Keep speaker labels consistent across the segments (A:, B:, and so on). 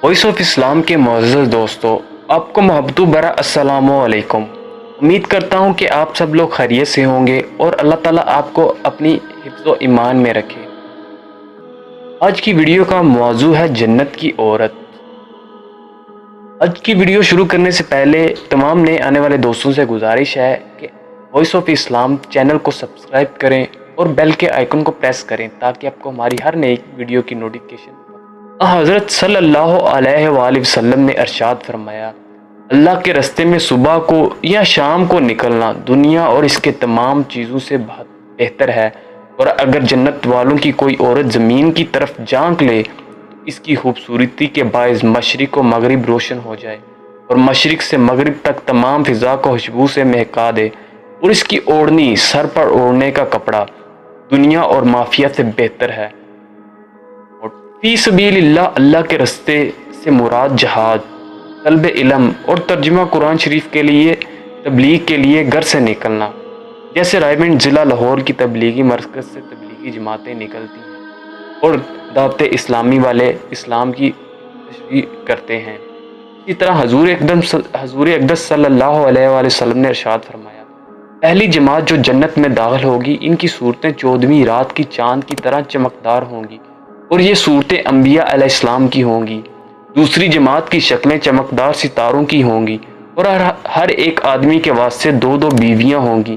A: Voice of اسلام کے معزز دوستو، آپ کو محبتو برا السلام علیکم۔ امید کرتا ہوں کہ آپ سب لوگ خیریت سے ہوں گے اور اللہ تعالیٰ آپ کو اپنی حفظ و ایمان میں رکھے۔ آج کی ویڈیو کا موضوع ہے جنت کی عورت۔ آج کی ویڈیو شروع کرنے سے پہلے تمام نئے آنے والے دوستوں سے گزارش ہے کہ وائس آف اسلام چینل کو سبسکرائب کریں اور بیل کے آئیکن کو پریس کریں تاکہ آپ کو ہماری ہر نئی ویڈیو کی نوٹیفیکیشن۔ حضرت صلی اللہ علیہ وآلہ وسلم نے ارشاد فرمایا، اللہ کے راستے میں صبح کو یا شام کو نکلنا دنیا اور اس کے تمام چیزوں سے بہت بہتر ہے، اور اگر جنت والوں کی کوئی عورت زمین کی طرف جھانک لے تو اس کی خوبصورتی کے باعث مشرق و مغرب روشن ہو جائے اور مشرق سے مغرب تک تمام فضا کو خوشبو سے مہکا دے، اور اس کی اوڑھنی سر پر اوڑھنے کا کپڑا دنیا اور مافیا سے بہتر ہے۔ فی سبیل اللہ، اللہ کے راستے سے مراد جہاد، طلب علم اور ترجمہ قرآن شریف کے لیے تبلیغ کے لیے گھر سے نکلنا، جیسے رائے گنج ضلع لاہور کی تبلیغی مرکز سے تبلیغی جماعتیں نکلتی ہیں اور دعوت اسلامی والے اسلام کی تشریح کرتے ہیں۔ اسی طرح حضور اقدس صلی اللہ علیہ وآلہ وسلم نے ارشاد فرمایا، پہلی جماعت جو جنت میں داخل ہوگی ان کی صورتیں 14ویں رات کی چاند کی طرح چمکدار ہوں گی، اور یہ صورتیں انبیاء علیہ السلام کی ہوں گی۔ دوسری جماعت کی شکلیں چمکدار ستاروں کی ہوں گی، اور ہر ایک آدمی کے واسطے 2 بیویاں ہوں گی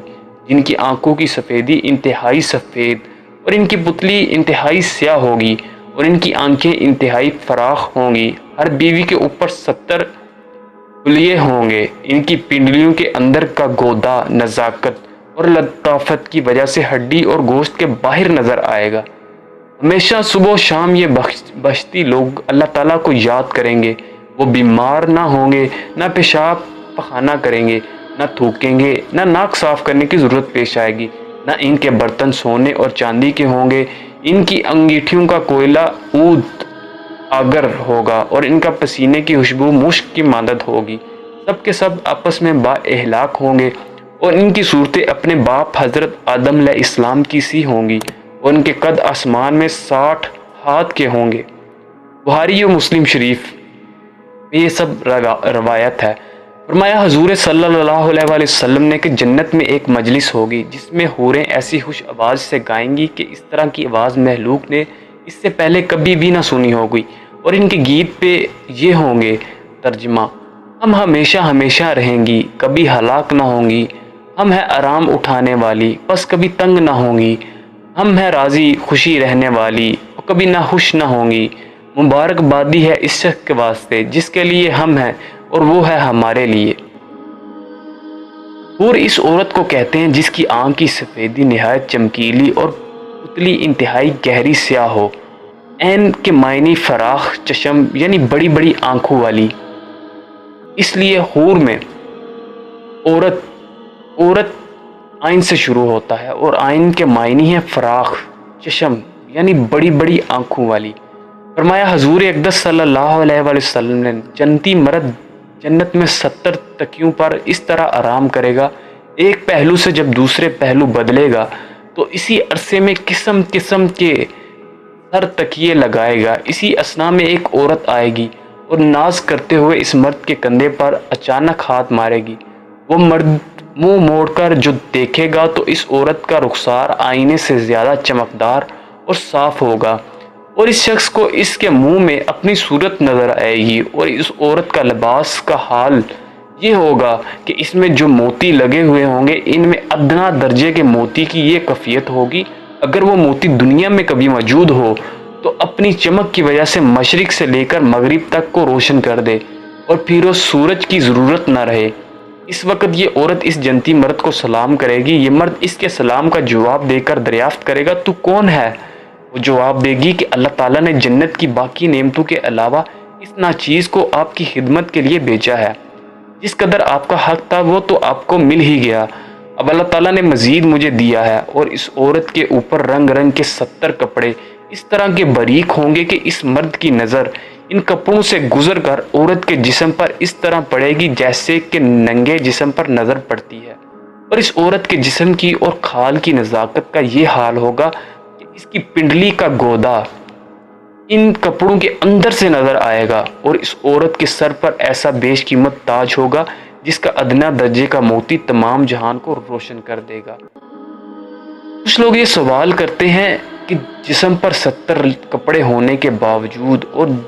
A: جن کی آنکھوں کی سفیدی انتہائی سفید اور ان کی پتلی انتہائی سیاہ ہوگی اور ان کی آنکھیں انتہائی فراخ ہوں گی۔ ہر بیوی کے اوپر 70 کلیے ہوں گے۔ ان کی پنڈلیوں کے اندر کا گودا نزاکت اور لطافت کی وجہ سے ہڈی اور گوشت کے باہر نظر آئے گا۔ ہمیشہ صبح و شام یہ بشتی لوگ اللہ تعالیٰ کو یاد کریں گے۔ وہ بیمار نہ ہوں گے، نہ پیشاب پخانہ کریں گے، نہ تھوکیں گے، نہ ناک صاف کرنے کی ضرورت پیش آئے گی، نہ ان کے برتن سونے اور چاندی کے ہوں گے۔ ان کی انگیٹھیوں کا کوئلہ عود آگر ہوگا اور ان کا پسینے کی خوشبو مشک کی مانند ہوگی۔ سب کے سب آپس میں با اخلاق ہوں گے، اور ان کی صورتیں اپنے باپ حضرت آدم علیہ السلام کی سی ہوں گی، اور ان کے قد آسمان میں 60 ہاتھ کے ہوں گے۔ بخاری و مسلم شریف میں یہ سب روایت ہے۔ فرمایا حضور صلی اللہ علیہ وآلہ وسلم نے کہ جنت میں ایک مجلس ہوگی جس میں حوریں ایسی خوش آواز سے گائیں گی کہ اس طرح کی آواز مخلوق نے اس سے پہلے کبھی بھی نہ سنی ہوگی، اور ان کے گیت پہ یہ ہوں گے۔ ترجمہ: ہم ہمیشہ ہمیشہ رہیں گی، کبھی ہلاک نہ ہوں گی۔ ہم ہیں آرام اٹھانے والی، بس کبھی تنگ نہ ہوں گی۔ ہم ہیں راضی خوشی رہنے والی، اور کبھی نہ خوش نہ ہوں گی۔ مبارک بادی ہے اس شخص کے واسطے جس کے لیے ہم ہیں اور وہ ہے ہمارے لیے۔ حور اس عورت کو کہتے ہیں جس کی آنکھ کی سفیدی نہایت چمکیلی اور پتلی انتہائی گہری سیاہ ہو۔ عین کے معنی فراخ چشم یعنی بڑی بڑی آنکھوں والی۔ اس لیے حور میں عورت عین سے شروع ہوتا ہے، اور عین کے معنی ہے فراخ چشم یعنی بڑی بڑی آنکھوں والی۔ فرمایا حضور اقدس صلی اللہ علیہ وآلہ وسلم نے جنتی مرد جنت میں 70 تکیوں پر اس طرح آرام کرے گا، ایک پہلو سے جب دوسرے پہلو بدلے گا تو اسی عرصے میں قسم قسم کے سر تکیے لگائے گا۔ اسی اثنا میں ایک عورت آئے گی اور ناز کرتے ہوئے اس مرد کے کندھے پر اچانک ہاتھ مارے گی۔ وہ مرد منہ موڑ کر جو دیکھے گا تو اس عورت کا رخسار آئینے سے زیادہ چمکدار اور صاف ہوگا، اور اس شخص کو اس کے منہ میں اپنی صورت نظر آئے گی، اور اس عورت کا لباس کا حال یہ ہوگا کہ اس میں جو موتی لگے ہوئے ہوں گے ان میں ادنا درجے کے موتی کی یہ کیفیت ہوگی، اگر وہ موتی دنیا میں کبھی موجود ہو تو اپنی چمک کی وجہ سے مشرق سے لے کر مغرب تک کو روشن کر دے اور پھر وہ سورج کی ضرورت نہ رہے۔ اس وقت یہ عورت اس جنتی مرد کو سلام کرے گی۔ یہ مرد اس کے سلام کا جواب دے کر دریافت کرے گا، تو کون ہے؟ وہ جواب دے گی کہ اللہ تعالیٰ نے جنت کی باقی نعمتوں کے علاوہ اس ناچیز کو آپ کی خدمت کے لیے بھیجا ہے۔ جس قدر آپ کا حق تھا وہ تو آپ کو مل ہی گیا، اب اللہ تعالیٰ نے مزید مجھے دیا ہے۔ اور اس عورت کے اوپر رنگ رنگ کے 70 کپڑے اس طرح کے باریک ہوں گے کہ اس مرد کی نظر ان کپڑوں سے گزر کر عورت کے جسم پر اس طرح پڑے گی جیسے کہ ننگے جسم پر نظر پڑتی ہے، اور اس عورت کے جسم کی اور کھال کی نزاکت کا یہ حال ہوگا کہ اس کی پنڈلی کا گودا ان کپڑوں کے اندر سے نظر آئے گا، اور اس عورت کے سر پر ایسا بیش قیمت تاج ہوگا جس کا ادنا درجے کا موتی تمام جہان کو روشن کر دے گا۔ کچھ لوگ یہ سوال کرتے ہیں کہ جسم پر 70 کپڑے ہونے کے باوجود اور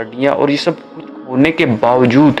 A: ہڈیاں اور یہ سب کچھ ہونے کے باوجود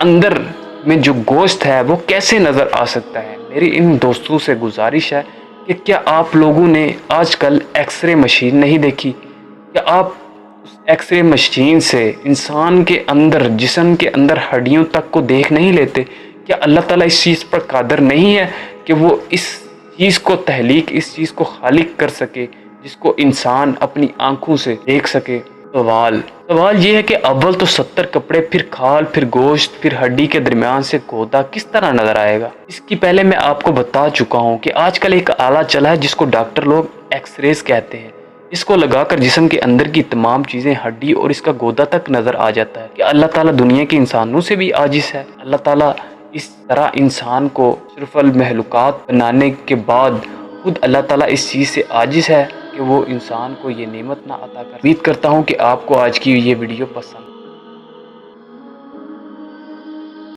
A: اندر میں جو گوشت ہے وہ کیسے نظر آ سکتا ہے؟ میری ان دوستوں سے گزارش ہے کہ کیا آپ لوگوں نے آج کل ایکس رے مشین نہیں دیکھی؟ کیا آپ اس ایکس رے مشین سے انسان کے اندر، جسم کے اندر ہڈیوں تک کو دیکھ نہیں لیتے؟ کیا اللہ تعالیٰ اس چیز پر قادر نہیں ہے کہ وہ اس چیز کو تخلیق، اس چیز کو خالق کر سکے جس کو انسان اپنی آنکھوں سے دیکھ سکے؟ سوال یہ ہے کہ اول تو 70 کپڑے، پھر کھال، پھر گوشت، پھر ہڈی کے درمیان سے گودا کس طرح نظر آئے گا؟ اس کی پہلے میں آپ کو بتا چکا ہوں کہ آج کل ایک آلہ چلا ہے جس کو ڈاکٹر لوگ ایکس ریز کہتے ہیں۔ اس کو لگا کر جسم کے اندر کی تمام چیزیں، ہڈی اور اس کا گودا تک نظر آ جاتا ہے۔ کہ اللہ تعالیٰ دنیا کے انسانوں سے بھی عاجز ہے؟ اللہ تعالیٰ اس طرح انسان کو صرف المخلوقات بنانے کے بعد خود اللہ تعالیٰ اس چیز سے عاجز ہے کہ وہ انسان کو یہ نعمت نہ عطا کر؟ امید کرتا ہوں کہ آپ کو آج کی یہ ویڈیو پسند